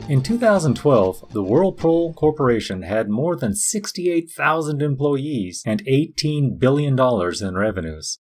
In 2012, the Whirlpool Corporation had more than 68,000 employees and $18 billion in revenues.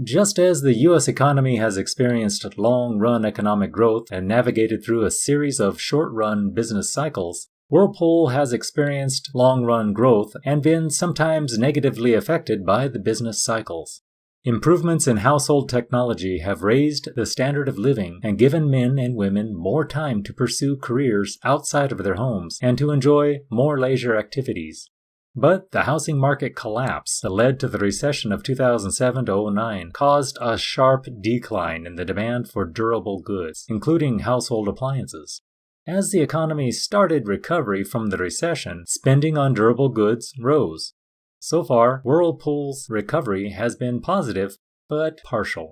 Just as the U.S. economy has experienced long-run economic growth and navigated through a series of short-run business cycles, Whirlpool has experienced long-run growth and been sometimes negatively affected by the business cycles. Improvements in household technology have raised the standard of living and given men and women more time to pursue careers outside of their homes and to enjoy more leisure activities. But the housing market collapse that led to the recession of 2007-09 caused a sharp decline in the demand for durable goods, including household appliances. As the economy started recovery from the recession, spending on durable goods rose. So far, Whirlpool's recovery has been positive, but partial.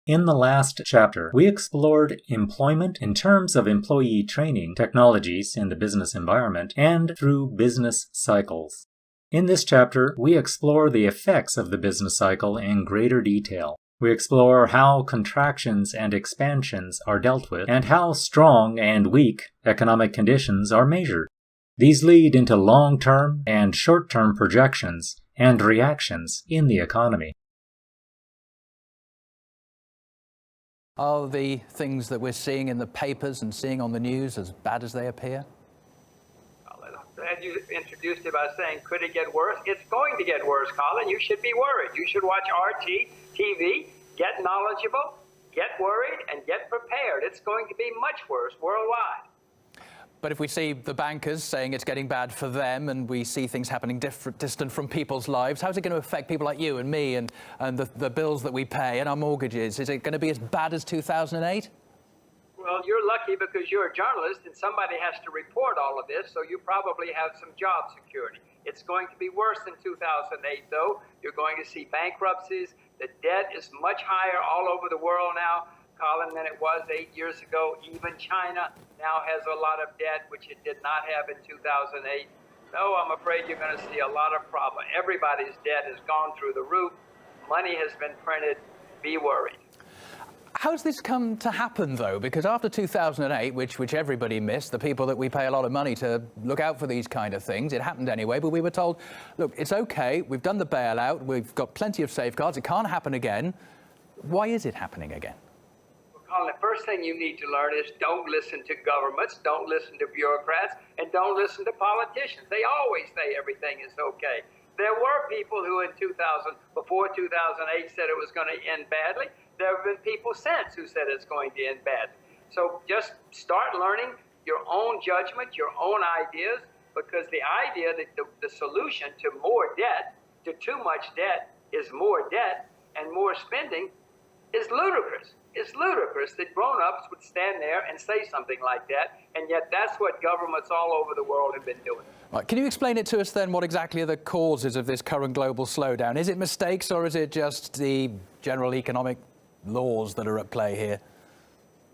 In the last chapter, we explored employment in terms of employee training technologies in the business environment and through business cycles. In this chapter, we explore the effects of the business cycle in greater detail. We explore how contractions and expansions are dealt with and how strong and weak economic conditions are measured. These lead into long-term and short-term projections and reactions in the economy. Are the things that we're seeing in the papers and seeing on the news as bad as they appear? As you introduced it by saying, could it get worse? It's going to get worse, Colin. You should be worried. You should watch RT, TV, get knowledgeable, get worried, and get prepared. It's going to be much worse worldwide. But if we see the bankers saying it's getting bad for them and we see things happening distant from people's lives, how's it going to affect people like you and me and the bills that we pay and our mortgages? Is it going to be as bad as 2008? Well, you're lucky because you're a journalist and somebody has to report all of this, so you probably have some job security. It's going to be worse than 2008, though. You're going to see bankruptcies. The debt is much higher all over the world now, Colin, than it was 8 years ago. Even China now has a lot of debt, which it did not have in 2008. So I'm afraid you're going to see a lot of problems. Everybody's debt has gone through the roof. Money has been printed. Be worried. How's this come to happen, though? Because after 2008, which everybody missed, the people that we pay a lot of money to look out for these kind of things, it happened anyway, but we were told, look, it's okay, we've done the bailout, we've got plenty of safeguards, it can't happen again. Why is it happening again? Colin, the first thing you need to learn is don't listen to governments, don't listen to bureaucrats, and don't listen to politicians. They always say everything is okay. There were people who before 2008 said it was going to end badly. There have been people since who said it's going to end badly. So just start learning your own judgment, your own ideas, because the idea that the solution to more debt, to too much debt, is more debt and more spending is ludicrous. It's ludicrous that grown-ups would stand there and say something like that, and yet that's what governments all over the world have been doing. Right. Can you explain it to us then, what exactly are the causes of this current global slowdown? Is it mistakes or is it just the general economic laws that are at play here?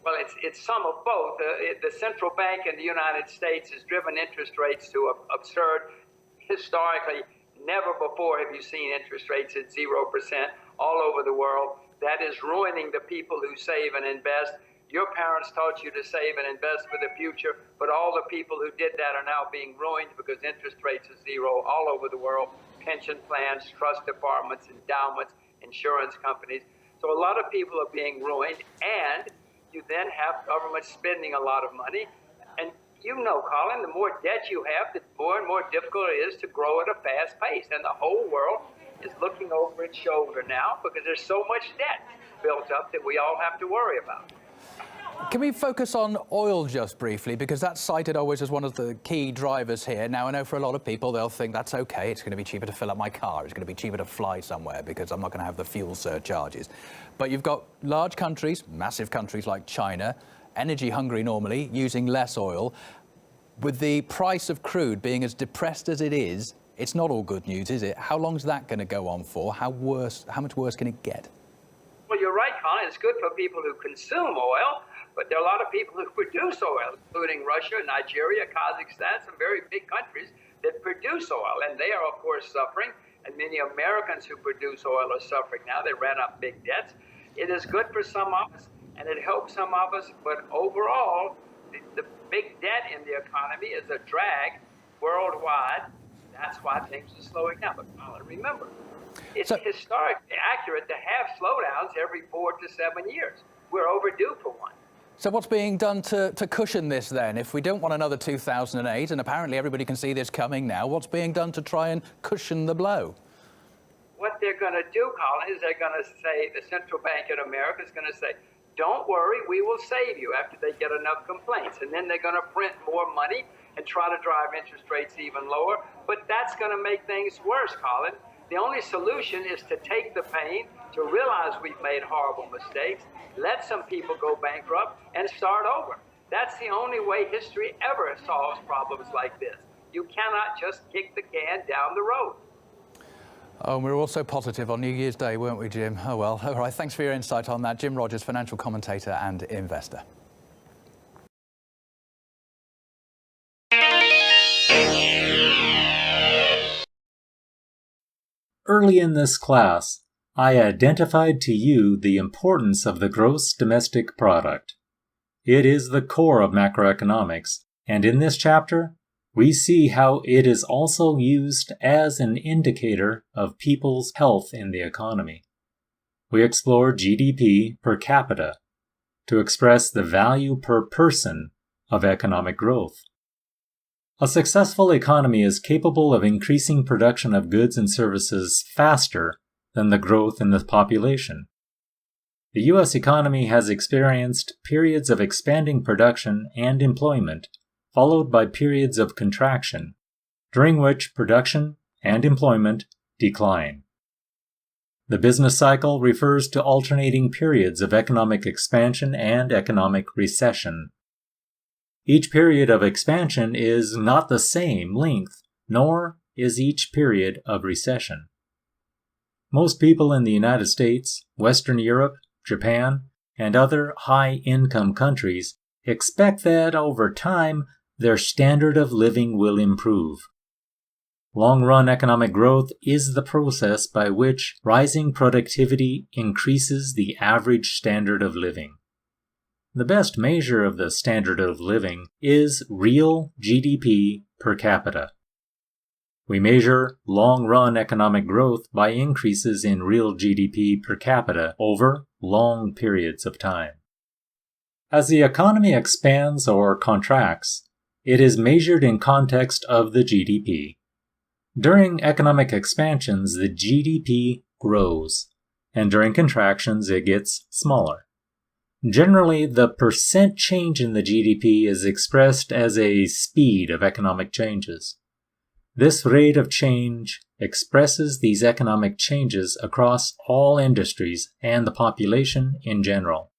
Well, it's some of both. The central bank in the United States has driven interest rates to absurd. Historically, never before have you seen interest rates at 0% all over the world. That is ruining the people who save and invest. Your parents taught you to save and invest for the future, but all the people who did that are now being ruined because interest rates are zero all over the world. Pension plans, trust departments, endowments, insurance companies. So a lot of people are being ruined, and you then have government spending a lot of money. And you know, Colin, the more debt you have, the more and more difficult it is to grow at a fast pace. And the whole world is looking over its shoulder now because there's so much debt built up that we all have to worry about. Can we focus on oil just briefly, because that's cited always as one of the key drivers here. Now, I know for a lot of people, they'll think that's okay, it's going to be cheaper to fill up my car, it's going to be cheaper to fly somewhere because I'm not going to have the fuel surcharges. But you've got large countries, massive countries like China, energy hungry normally, using less oil. With the price of crude being as depressed as it is, it's not all good news, is it? How long is that going to go on for? How much worse can it get? Well, you're right, Colin. It's good for people who consume oil, but there are a lot of people who produce oil, including Russia, Nigeria, Kazakhstan, some very big countries that produce oil. And they are, of course, suffering. And many Americans who produce oil are suffering now. They ran up big debts. It is good for some of us, and it helps some of us. But overall, the big debt in the economy is a drag worldwide. That's why things are slowing down. But remember, it's historically accurate to have slowdowns every 4 to 7 years. We're overdue for one. So what's being done to cushion this then? If we don't want another 2008, and apparently everybody can see this coming now, what's being done to try and cushion the blow? What they're going to do, Colin, is they're going to say, the central bank in America is going to say, don't worry, we will save you after they get enough complaints. And then they're going to print more money and try to drive interest rates even lower. But that's going to make things worse, Colin. The only solution is to take the pain, to realize we've made horrible mistakes, let some people go bankrupt, and start over. That's the only way history ever solves problems like this. You cannot just kick the can down the road. Oh, and we were all so positive on New Year's Day, weren't we, Jim? Oh, well. All right, thanks for your insight on that. Jim Rogers, financial commentator and investor. Early in this class, I identified to you the importance of the gross domestic product. It is the core of macroeconomics, and in this chapter, we see how it is also used as an indicator of people's health in the economy. We explore GDP per capita to express the value per person of economic growth. A successful economy is capable of increasing production of goods and services faster than the growth in the population. The U.S. economy has experienced periods of expanding production and employment, followed by periods of contraction, during which production and employment decline. The business cycle refers to alternating periods of economic expansion and economic recession. Each period of expansion is not the same length, nor is each period of recession. Most people in the United States, Western Europe, Japan, and other high-income countries expect that over time their standard of living will improve. Long-run economic growth is the process by which rising productivity increases the average standard of living. The best measure of the standard of living is real GDP per capita. We measure long-run economic growth by increases in real GDP per capita over long periods of time. As the economy expands or contracts, it is measured in context of the GDP. During economic expansions, the GDP grows, and during contractions, it gets smaller. Generally, the percent change in the GDP is expressed as a speed of economic changes. This rate of change expresses these economic changes across all industries and the population in general.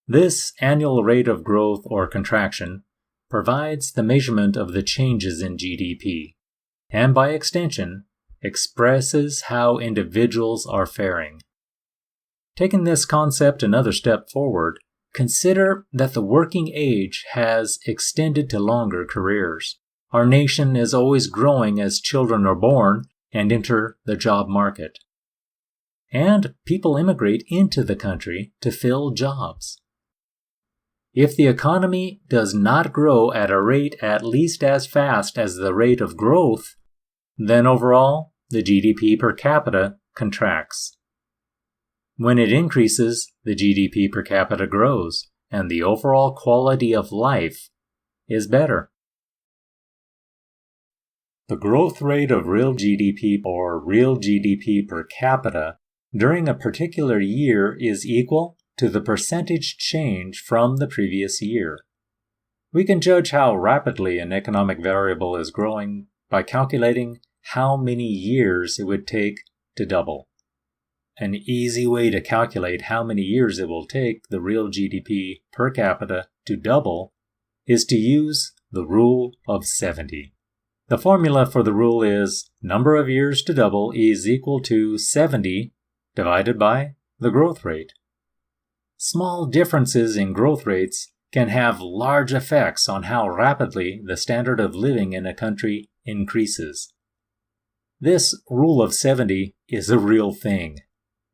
This annual rate of growth or contraction provides the measurement of the changes in GDP, and by extension, expresses how individuals are faring. Taking this concept another step forward, consider that the working age has extended to longer careers. Our nation is always growing as children are born and enter the job market. And people immigrate into the country to fill jobs. If the economy does not grow at a rate at least as fast as the rate of growth, then overall, the GDP per capita contracts. When it increases, the GDP per capita grows, and the overall quality of life is better. The growth rate of real GDP or real GDP per capita during a particular year is equal to the percentage change from the previous year. We can judge how rapidly an economic variable is growing by calculating how many years it would take to double. An easy way to calculate how many years it will take the real GDP per capita to double is to use the rule of 70. The formula for the rule is number of years to double is equal to 70 divided by the growth rate. Small differences in growth rates can have large effects on how rapidly the standard of living in a country increases. This rule of 70 is a real thing.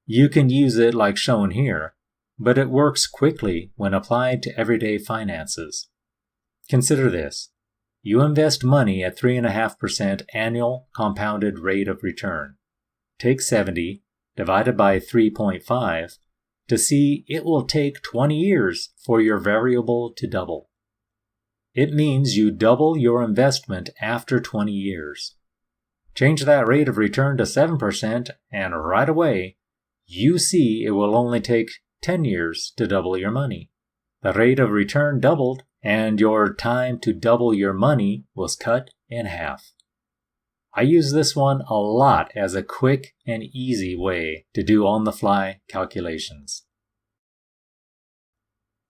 You can use it like shown here, but it works quickly when applied to everyday finances. Consider this. You invest money at 3.5% annual compounded rate of return. Take 70, divided by 3.5, to see it will take 20 years for your variable to double. It means you double your investment after 20 years. Change that rate of return to 7%, and right away, you see it will only take 10 years to double your money. The rate of return doubled, and your time to double your money was cut in half. I use this one a lot as a quick and easy way to do on-the-fly calculations.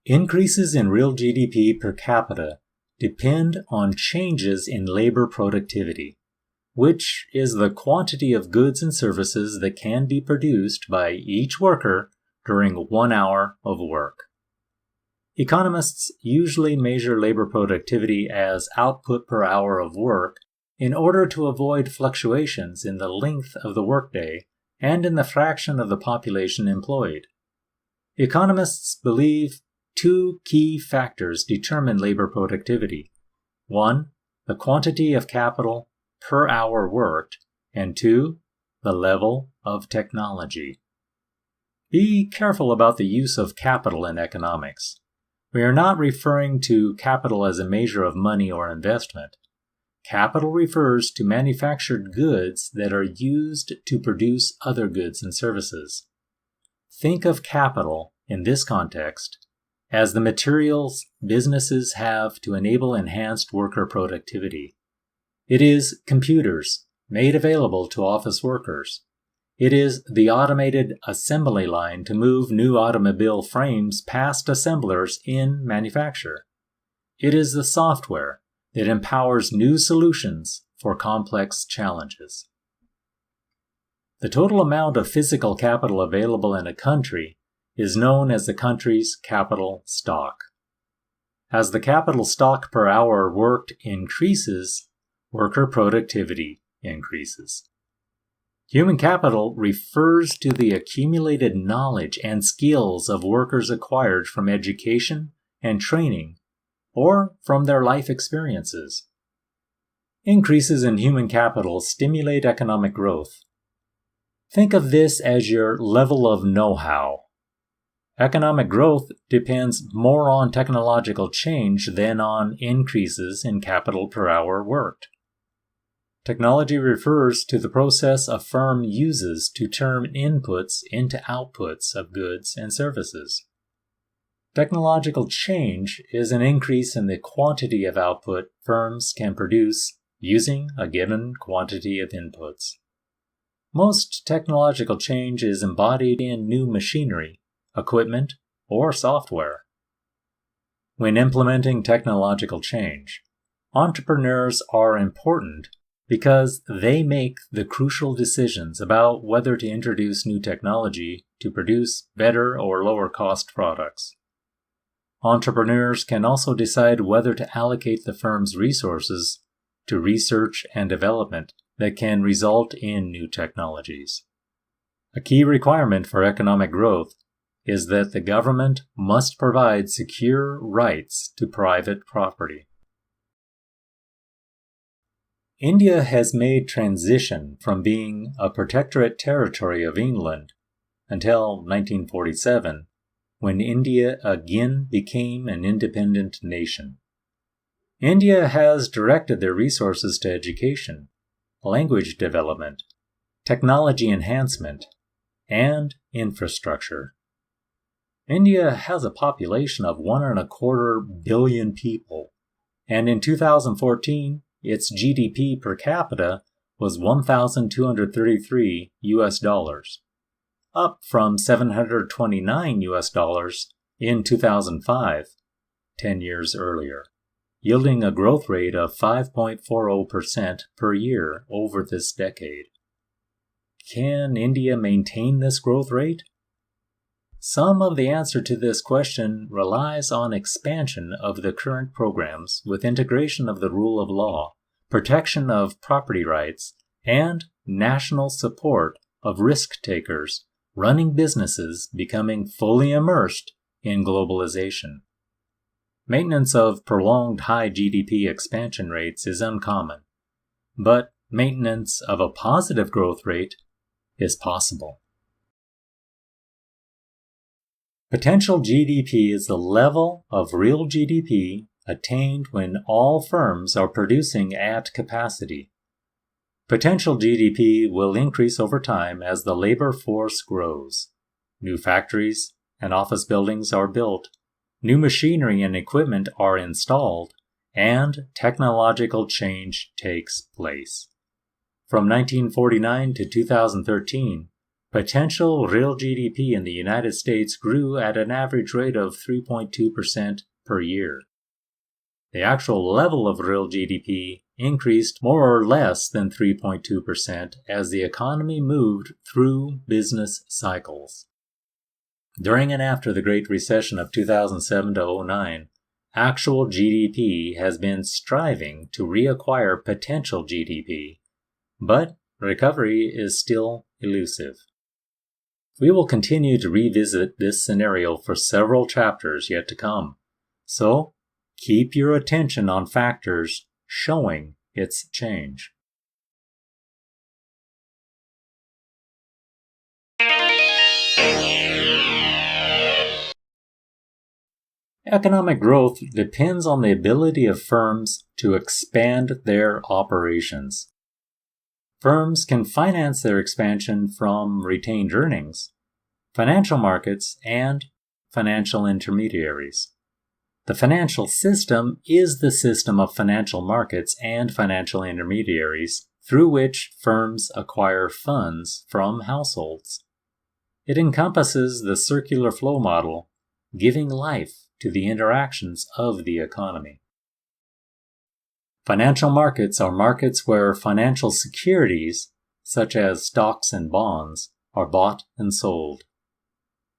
Increases in real GDP per capita depend on changes in labor productivity, which is the quantity of goods and services that can be produced by each worker during 1 hour of work. Economists usually measure labor productivity as output per hour of work in order to avoid fluctuations in the length of the workday and in the fraction of the population employed. Economists believe 2 key factors determine labor productivity. 1, the quantity of capital per hour worked, and 2, the level of technology. Be careful about the use of capital in economics. We are not referring to capital as a measure of money or investment. Capital refers to manufactured goods that are used to produce other goods and services. Think of capital, in this context, as the materials businesses have to enable enhanced worker productivity. It is computers made available to office workers. It is the automated assembly line to move new automobile frames past assemblers in manufacture. It is the software that empowers new solutions for complex challenges. The total amount of physical capital available in a country is known as the country's capital stock. As the capital stock per hour worked increases, worker productivity increases. Human capital refers to the accumulated knowledge and skills of workers acquired from education and training, or from their life experiences. Increases in human capital stimulate economic growth. Think of this as your level of know-how. Economic growth depends more on technological change than on increases in capital per hour worked. Technology refers to the process a firm uses to turn inputs into outputs of goods and services. Technological change is an increase in the quantity of output firms can produce using a given quantity of inputs. Most technological change is embodied in new machinery, equipment, or software. When implementing technological change, entrepreneurs are important because they make the crucial decisions about whether to introduce new technology to produce better or lower cost products. Entrepreneurs can also decide whether to allocate the firm's resources to research and development that can result in new technologies. A key requirement for economic growth is that the government must provide secure rights to private property. India has made transition from being a protectorate territory of England until 1947, when India again became an independent nation. India has directed their resources to education, language development, technology enhancement, and infrastructure. India has a population of 1.25 billion people, and in 2014, its GDP per capita was $1,233, up from $729 in 2005, 10 years earlier, yielding a growth rate of 5.40% per year over this decade. Can India maintain this growth rate? Some of the answer to this question relies on expansion of the current programs with integration of the rule of law, protection of property rights, and national support of risk takers running businesses becoming fully immersed in globalization. Maintenance of prolonged high GDP expansion rates is uncommon, but maintenance of a positive growth rate is possible. Potential GDP is the level of real GDP attained when all firms are producing at capacity. Potential GDP will increase over time as the labor force grows. New factories and office buildings are built, new machinery and equipment are installed, and technological change takes place. From 1949 to 2013, potential real GDP in the United States grew at an average rate of 3.2% per year. The actual level of real GDP increased more or less than 3.2% as the economy moved through business cycles. During and after the Great Recession of 2007 to 2009, actual GDP has been striving to reacquire potential GDP, but recovery is still elusive. We will continue to revisit this scenario for several chapters yet to come, so keep your attention on factors showing its change. Economic growth depends on the ability of firms to expand their operations. Firms can finance their expansion from retained earnings, financial markets, and financial intermediaries. The financial system is the system of financial markets and financial intermediaries through which firms acquire funds from households. It encompasses the circular flow model, giving life to the interactions of the economy. Financial markets are markets where financial securities, such as stocks and bonds, are bought and sold.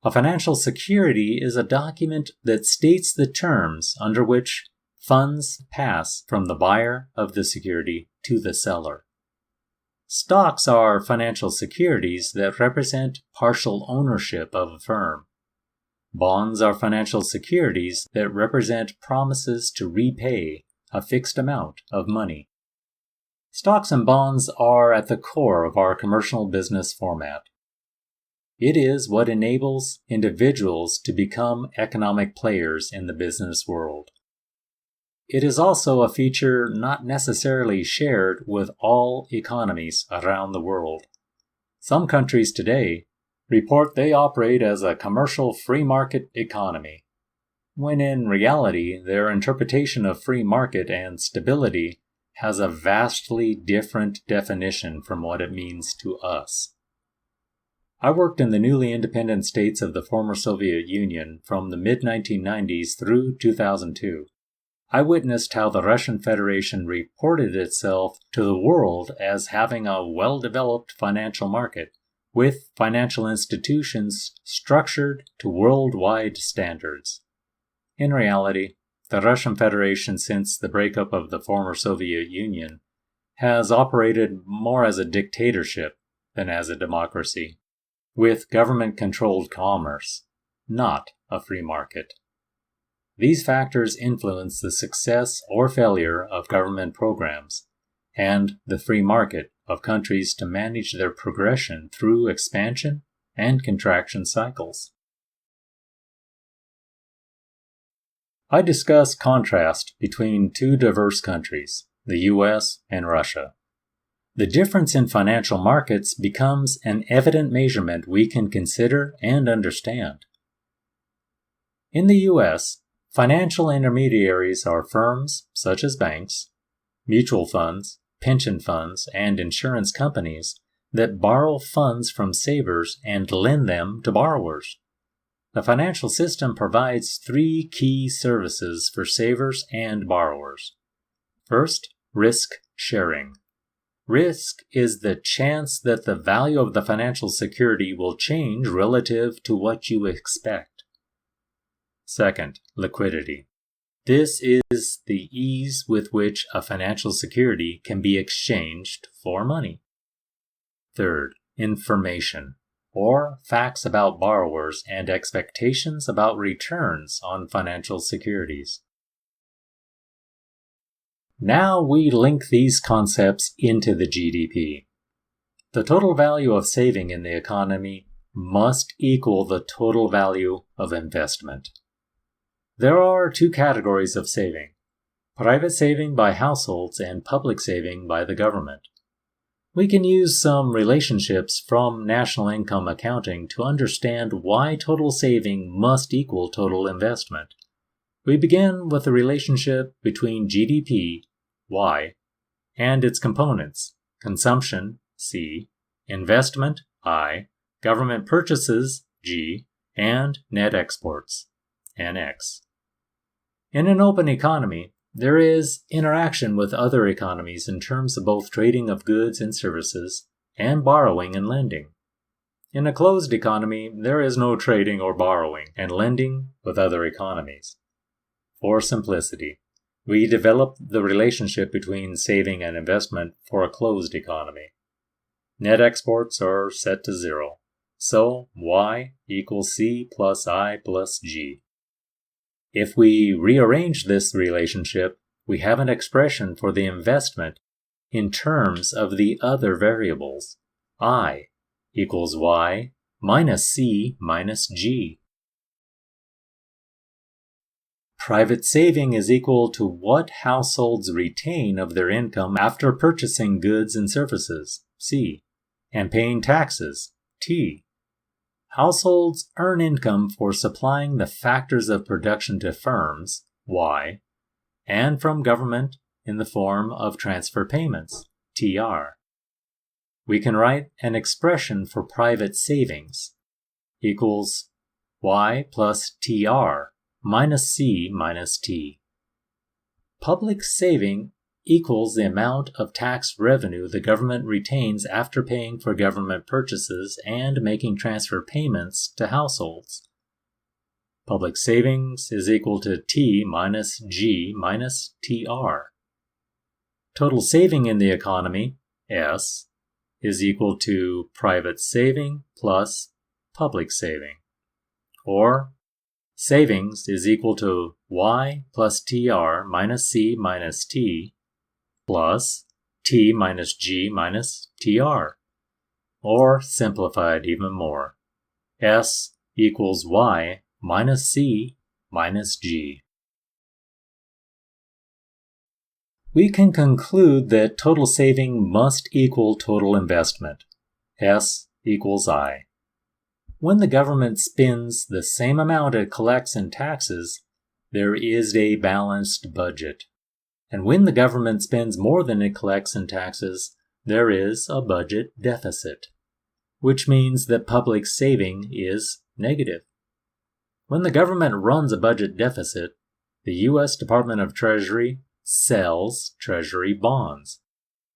A financial security is a document that states the terms under which funds pass from the buyer of the security to the seller. Stocks are financial securities that represent partial ownership of a firm. Bonds are financial securities that represent promises to repay a fixed amount of money. Stocks and bonds are at the core of our commercial business format. It is what enables individuals to become economic players in the business world. It is also a feature not necessarily shared with all economies around the world. Some countries today report they operate as a commercial free market economy, when in reality their interpretation of free market and stability has a vastly different definition from what it means to us. I worked in the newly independent states of the former Soviet Union from the mid-1990s through 2002. I witnessed how the Russian Federation reported itself to the world as having a well-developed financial market, with financial institutions structured to worldwide standards. In reality, the Russian Federation since the breakup of the former Soviet Union has operated more as a dictatorship than as a democracy, with government-controlled commerce, not a free market. These factors influence the success or failure of government programs and the free market of countries to manage their progression through expansion and contraction cycles. I discuss contrast between two diverse countries, the US and Russia. The difference in financial markets becomes an evident measurement we can consider and understand. In the US, financial intermediaries are firms such as banks, mutual funds, pension funds, and insurance companies that borrow funds from savers and lend them to borrowers. The financial system provides three key services for savers and borrowers. First, risk sharing. Risk is the chance that the value of the financial security will change relative to what you expect. Second, liquidity. This is the ease with which a financial security can be exchanged for money. Third, information, or facts about borrowers and expectations about returns on financial securities. Now we link these concepts into the GDP. The total value of saving in the economy must equal the total value of investment. There are two categories of saving: private saving by households and public saving by the government. We can use some relationships from national income accounting to understand why total saving must equal total investment. We begin with the relationship between GDP, Y, and its components, consumption, C, investment, I, government purchases, G, and net exports, NX. In an open economy, there is interaction with other economies in terms of both trading of goods and services and borrowing and lending. In a closed economy, there is no trading or borrowing and lending with other economies. For simplicity, we develop the relationship between saving and investment for a closed economy. Net exports are set to 0, so Y equals C plus I plus G. If we rearrange this relationship, we have an expression for the investment in terms of the other variables. I equals Y minus C minus G. Private saving is equal to what households retain of their income after purchasing goods and services, C, and paying taxes, T. Households earn income for supplying the factors of production to firms, Y, and from government in the form of transfer payments, TR. We can write an expression for private savings equals Y plus TR minus C minus T. Public saving equals the amount of tax revenue the government retains after paying for government purchases and making transfer payments to households. Public savings is equal to T minus G minus TR. Total saving in the economy, S, is equal to private saving plus public saving. Or savings is equal to Y plus TR minus C minus T plus T minus G minus TR. Or simplified even more, S equals Y minus C minus G. We can conclude that total saving must equal total investment. S equals I. When the government spends the same amount it collects in taxes, there is a balanced budget. And when the government spends more than it collects in taxes, there is a budget deficit, which means that public saving is negative. When the government runs a budget deficit, the U.S. Department of Treasury sells Treasury bonds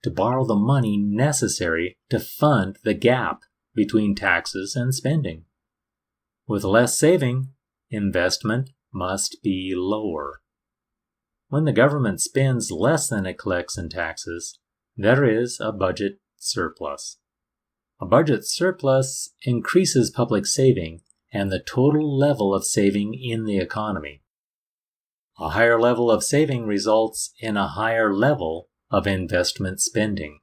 to borrow the money necessary to fund the gap between taxes and spending. With less saving, investment must be lower. When the government spends less than it collects in taxes, there is a budget surplus. A budget surplus increases public saving and the total level of saving in the economy. A higher level of saving results in a higher level of investment spending.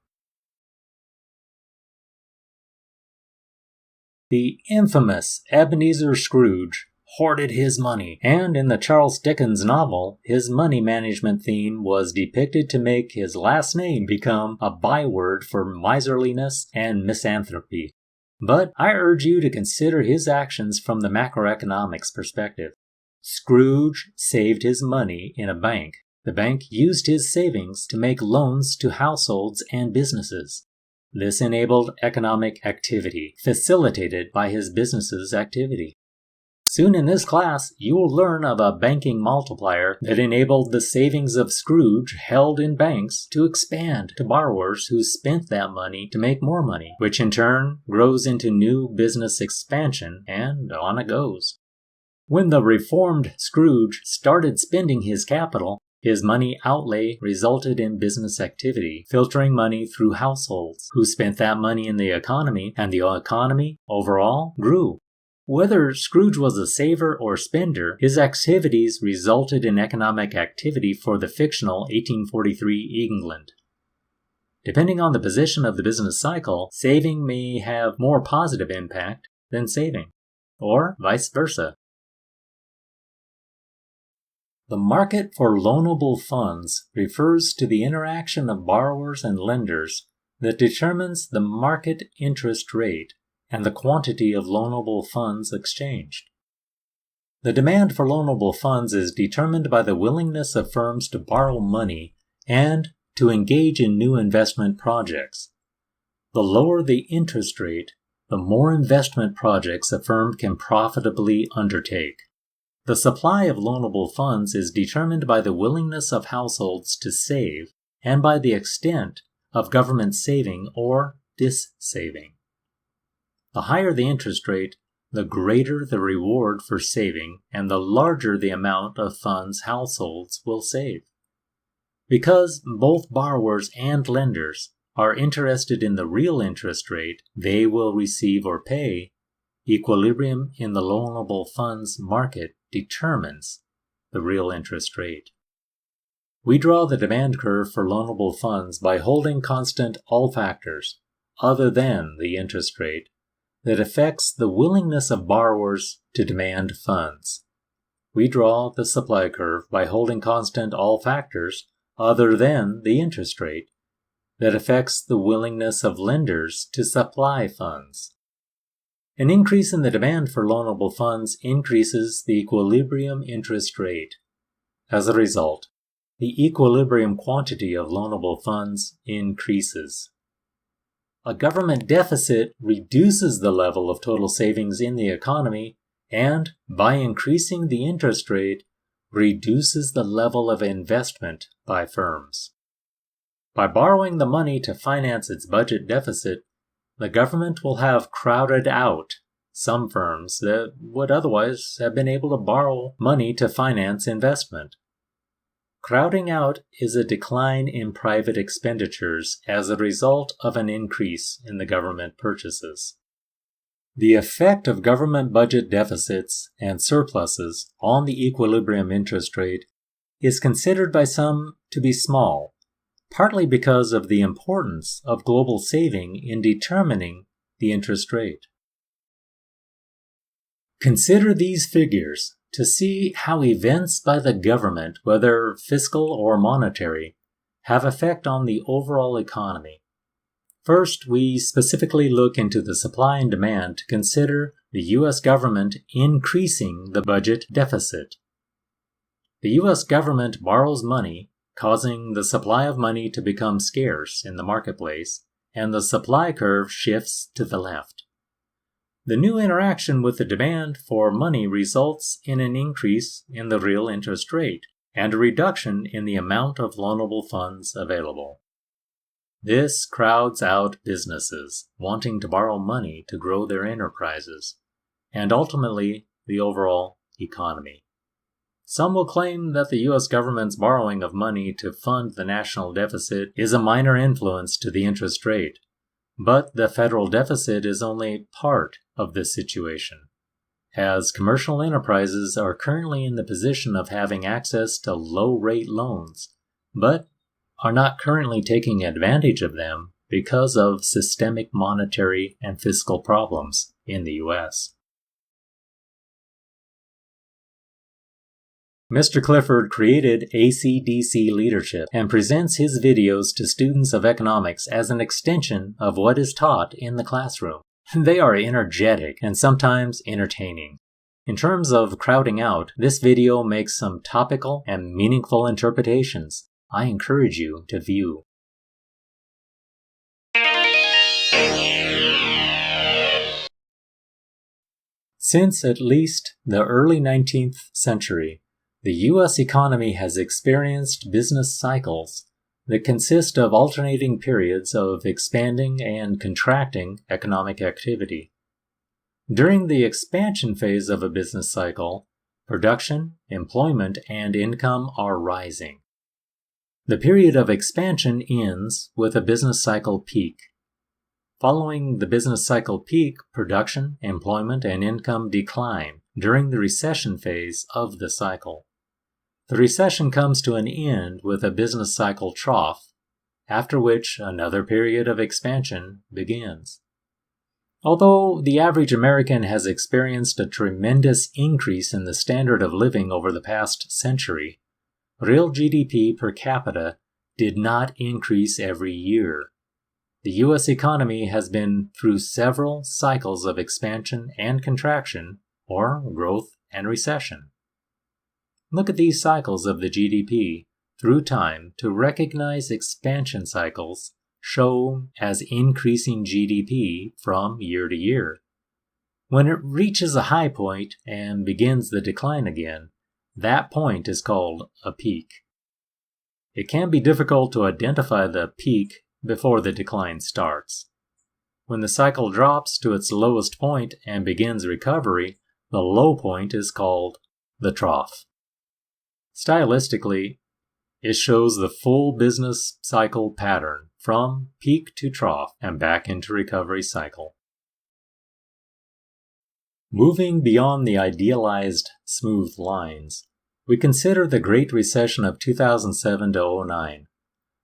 The infamous Ebenezer Scrooge hoarded his money, and in the Charles Dickens novel, his money management theme was depicted to make his last name become a byword for miserliness and misanthropy. But I urge you to consider his actions from the macroeconomics perspective. Scrooge saved his money in a bank. The bank used his savings to make loans to households and businesses. This enabled economic activity, facilitated by his business's activity. Soon in this class, you will learn of a banking multiplier that enabled the savings of Scrooge held in banks to expand to borrowers who spent that money to make more money, which in turn grows into new business expansion, and on it goes. When the reformed Scrooge started spending his capital, his money outlay resulted in business activity, filtering money through households, who spent that money in the economy, and the economy overall grew. Whether Scrooge was a saver or spender, his activities resulted in economic activity for the fictional 1843 England. Depending on the position of the business cycle, saving may have more positive impact than saving, or vice versa. The market for loanable funds refers to the interaction of borrowers and lenders that determines the market interest rate and the quantity of loanable funds exchanged. The demand for loanable funds is determined by the willingness of firms to borrow money and to engage in new investment projects. The lower the interest rate, the more investment projects a firm can profitably undertake. The supply of loanable funds is determined by the willingness of households to save and by the extent of government saving or dissaving. The higher the interest rate, the greater the reward for saving and the larger the amount of funds households will save. Because both borrowers and lenders are interested in the real interest rate they will receive or pay, equilibrium in the loanable funds market determines the real interest rate. We draw the demand curve for loanable funds by holding constant all factors, other than the interest rate, that affects the willingness of borrowers to demand funds. We draw the supply curve by holding constant all factors, other than the interest rate, that affects the willingness of lenders to supply funds. An increase in the demand for loanable funds increases the equilibrium interest rate. As a result, the equilibrium quantity of loanable funds increases. A government deficit reduces the level of total savings in the economy and, by increasing the interest rate, reduces the level of investment by firms. By borrowing the money to finance its budget deficit, the government will have crowded out some firms that would otherwise have been able to borrow money to finance investment. Crowding out is a decline in private expenditures as a result of an increase in the government purchases. The effect of government budget deficits and surpluses on the equilibrium interest rate is considered by some to be small, partly because of the importance of global saving in determining the interest rate. Consider these figures to see how events by the government, whether fiscal or monetary, have effect on the overall economy. First, we specifically look into the supply and demand to consider the U.S. government increasing the budget deficit. The U.S. government borrows money, causing the supply of money to become scarce in the marketplace, and the supply curve shifts to the left. The new interaction with the demand for money results in an increase in the real interest rate and a reduction in the amount of loanable funds available. This crowds out businesses wanting to borrow money to grow their enterprises, and ultimately the overall economy. Some will claim that the U.S. government's borrowing of money to fund the national deficit is a minor influence to the interest rate, but the federal deficit is only part of this situation, as commercial enterprises are currently in the position of having access to low-rate loans, but are not currently taking advantage of them because of systemic monetary and fiscal problems in the U.S. Mr. Clifford created AC/DC Leadership and presents his videos to students of economics as an extension of what is taught in the classroom. They are energetic and sometimes entertaining. In terms of crowding out, this video makes some topical and meaningful interpretations I encourage you to view. Since at least the early 19th century, the U.S. economy has experienced business cycles that consist of alternating periods of expanding and contracting economic activity. During the expansion phase of a business cycle, production, employment, and income are rising. The period of expansion ends with a business cycle peak. Following the business cycle peak, production, employment, and income decline during the recession phase of the cycle. The recession comes to an end with a business cycle trough, after which another period of expansion begins. Although the average American has experienced a tremendous increase in the standard of living over the past century, real GDP per capita did not increase every year. The U.S. economy has been through several cycles of expansion and contraction, or growth and recession. Look at these cycles of the GDP through time to recognize expansion cycles shown as increasing GDP from year to year. When it reaches a high point and begins the decline again, that point is called a peak. It can be difficult to identify the peak before the decline starts. When the cycle drops to its lowest point and begins recovery, the low point is called the trough. Stylistically, it shows the full business cycle pattern from peak to trough and back into recovery cycle. Moving beyond the idealized smooth lines, we consider the Great Recession of 2007 to 09.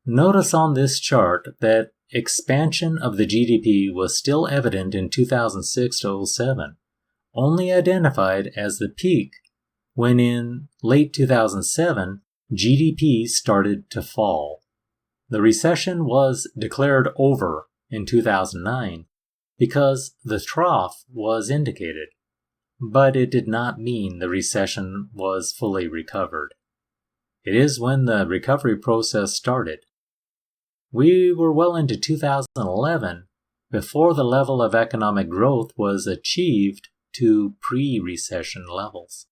Notice on this chart that expansion of the GDP was still evident in 2006 to 07, only identified as the peak when in late 2007, GDP started to fall. The recession was declared over in 2009 because the trough was indicated, but it did not mean the recession was fully recovered. It is when the recovery process started. We were well into 2011 before the level of economic growth was achieved to pre-recession levels.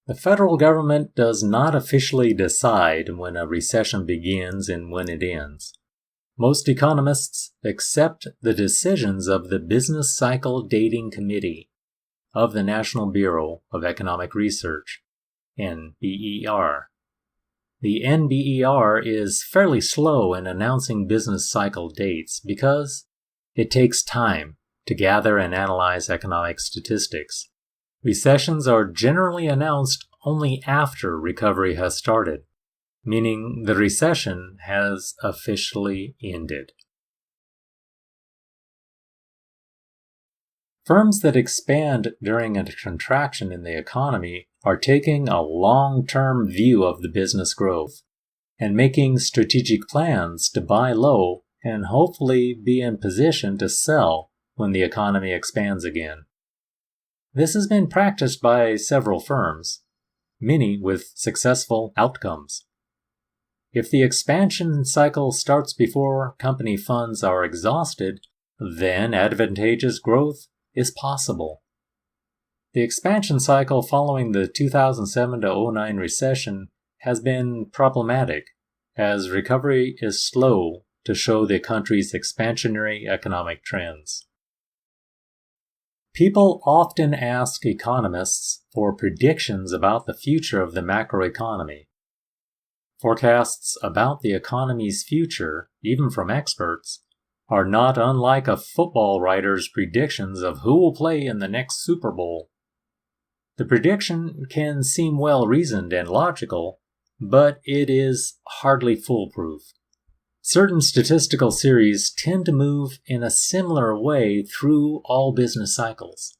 The federal government does not officially decide when a recession begins and when it ends. Most economists accept the decisions of the Business Cycle Dating Committee of the National Bureau of Economic Research, NBER. The NBER is fairly slow in announcing business cycle dates because it takes time to gather and analyze economic statistics. Recessions are generally announced only after recovery has started, meaning the recession has officially ended. Firms that expand during a contraction in the economy are taking a long-term view of the business growth and making strategic plans to buy low and hopefully be in position to sell when the economy expands again. This has been practiced by several firms, many with successful outcomes. If the expansion cycle starts before company funds are exhausted, then advantageous growth is possible. The expansion cycle following the 2007 to 09 recession has been problematic, as recovery is slow to show the country's expansionary economic trends. People often ask economists for predictions about the future of the macroeconomy. Forecasts about the economy's future, even from experts, are not unlike a football writer's predictions of who will play in the next Super Bowl. The prediction can seem well-reasoned and logical, but it is hardly foolproof. Certain statistical series tend to move in a similar way through all business cycles.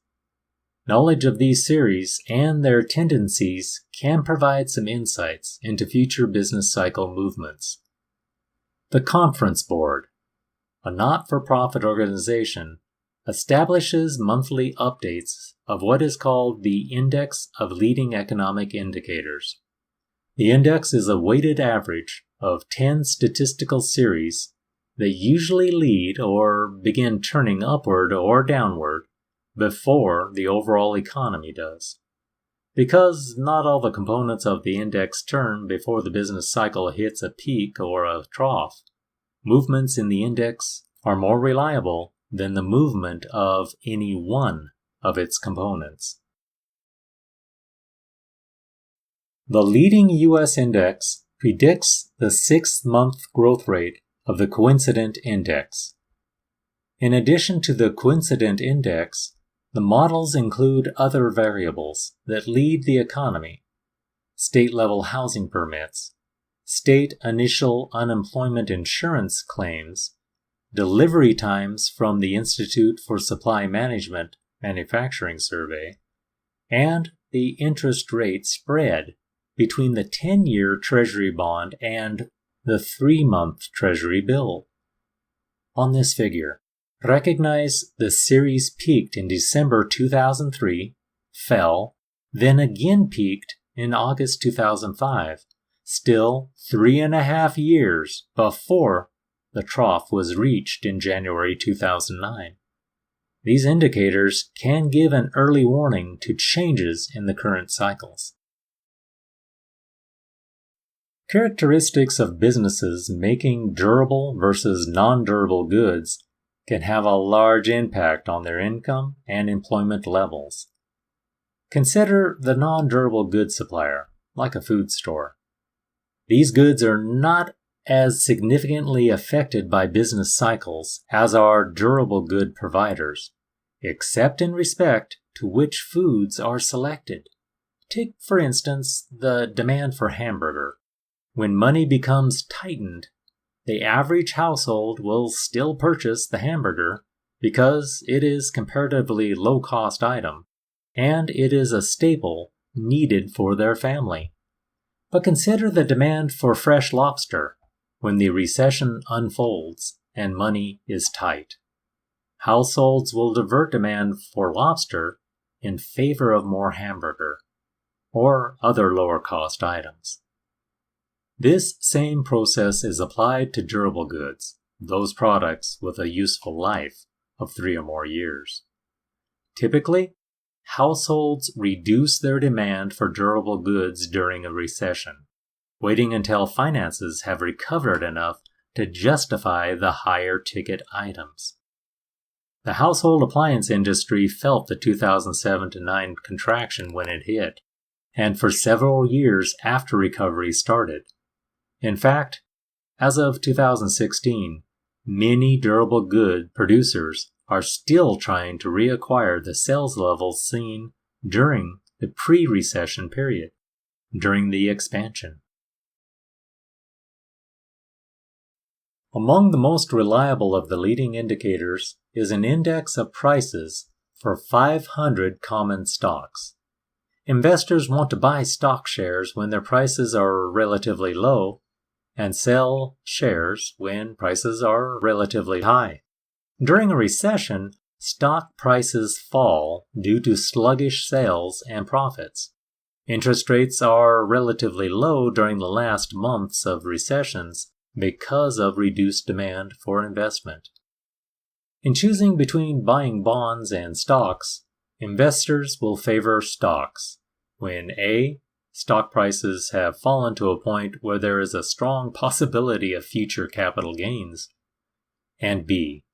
Knowledge of these series and their tendencies can provide some insights into future business cycle movements. The Conference Board, a not-for-profit organization, establishes monthly updates of what is called the Index of Leading Economic Indicators. The index is a weighted average of 10 statistical series that usually lead or begin turning upward or downward before the overall economy does. Because not all the components of the index turn before the business cycle hits a peak or a trough, movements in the index are more reliable than the movement of any one of its components. The leading U.S. index predicts the 6-month growth rate of the coincident index. In addition to the coincident index, the models include other variables that lead the economy: state-level housing permits, state initial unemployment insurance claims, delivery times from the Institute for Supply Management Manufacturing Survey, and the interest rate spread between the 10-year Treasury bond and the 3-month Treasury bill. On this figure, recognize the series peaked in December 2003, fell, then again peaked in August 2005, still 3.5 years before the trough was reached in January 2009. These indicators can give an early warning to changes in the current cycles. Characteristics of businesses making durable versus non-durable goods can have a large impact on their income and employment levels. Consider the non-durable goods supplier, like a food store. These goods are not as significantly affected by business cycles as are durable good providers, except in respect to which foods are selected. Take, for instance, the demand for hamburger. When money becomes tightened, the average household will still purchase the hamburger because it is a comparatively low-cost item, and it is a staple needed for their family. But consider the demand for fresh lobster when the recession unfolds and money is tight. Households will divert demand for lobster in favor of more hamburger or other lower-cost items. This same process is applied to durable goods, those products with a useful life of 3 or more years. Typically, households reduce their demand for durable goods during a recession, waiting until finances have recovered enough to justify the higher ticket items. The household appliance industry felt the 2007-9 contraction when it hit, and for several years after recovery started. In fact, as of 2016, many durable good producers are still trying to reacquire the sales levels seen during the pre-recession period, during the expansion. Among the most reliable of the leading indicators is an index of prices for 500 common stocks. Investors want to buy stock shares when their prices are relatively low and sell shares when prices are relatively high. During a recession, stock prices fall due to sluggish sales and profits. Interest rates are relatively low during the last months of recessions because of reduced demand for investment. In choosing between buying bonds and stocks, investors will favor stocks when A. stock prices have fallen to a point where there is a strong possibility of future capital gains, and B.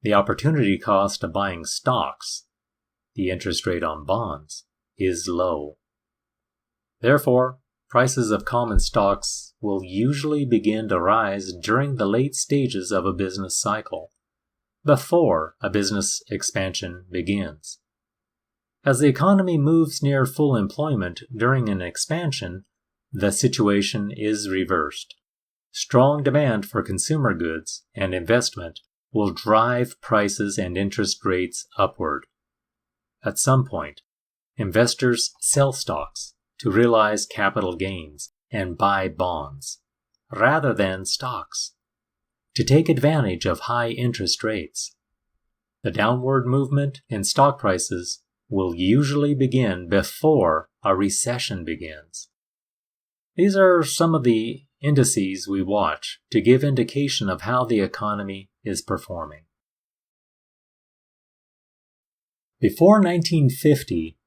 the opportunity cost of buying stocks, the interest rate on bonds, is low. Therefore, prices of common stocks will usually begin to rise during the late stages of a business cycle, before a business expansion begins. As the economy moves near full employment during an expansion, the situation is reversed. Strong demand for consumer goods and investment will drive prices and interest rates upward. At some point, investors sell stocks to realize capital gains and buy bonds, rather than stocks, to take advantage of high interest rates. The downward movement in stock prices will usually begin before a recession begins. These are some of the indices we watch to give indication of how the economy is performing. Before 1950,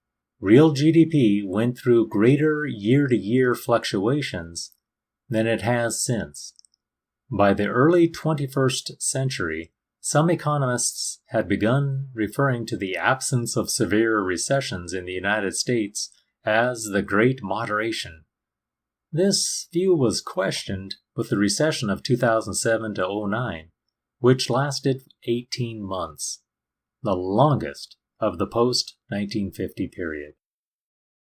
real GDP went through greater year-to-year fluctuations than it has since. By the early 21st century, some economists had begun referring to the absence of severe recessions in the United States as the Great Moderation. This view was questioned with the recession of 2007 to 09, which lasted 18 months, the longest of the post-1950 period.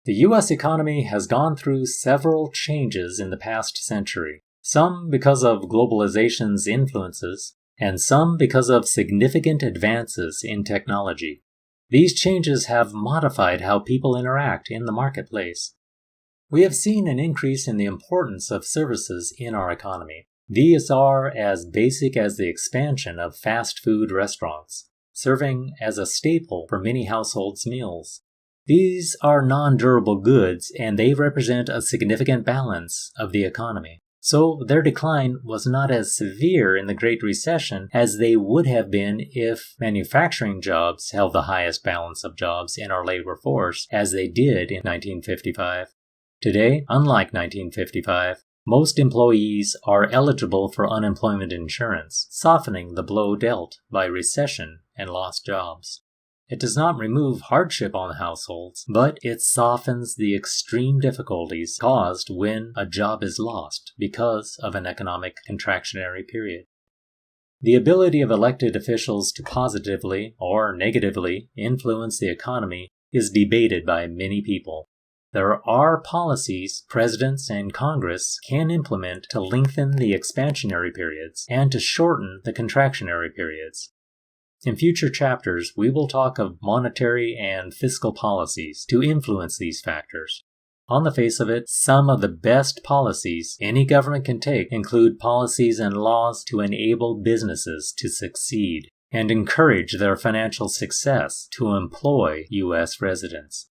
The U.S. economy has gone through several changes in the past century, some because of globalization's influences, and some because of significant advances in technology. These changes have modified how people interact in the marketplace. We have seen an increase in the importance of services in our economy. These are as basic as the expansion of fast food restaurants, serving as a staple for many households' meals. These are non-durable goods, and they represent a significant balance of the economy. So their decline was not as severe in the Great Recession as they would have been if manufacturing jobs held the highest balance of jobs in our labor force as they did in 1955. Today, unlike 1955, most employees are eligible for unemployment insurance, softening the blow dealt by recession and lost jobs. It does not remove hardship on households, but it softens the extreme difficulties caused when a job is lost because of an economic contractionary period. The ability of elected officials to positively or negatively influence the economy is debated by many people. There are policies presidents and Congress can implement to lengthen the expansionary periods and to shorten the contractionary periods. In future chapters, we will talk of monetary and fiscal policies to influence these factors. On the face of it, some of the best policies any government can take include policies and laws to enable businesses to succeed and encourage their financial success to employ U.S. residents.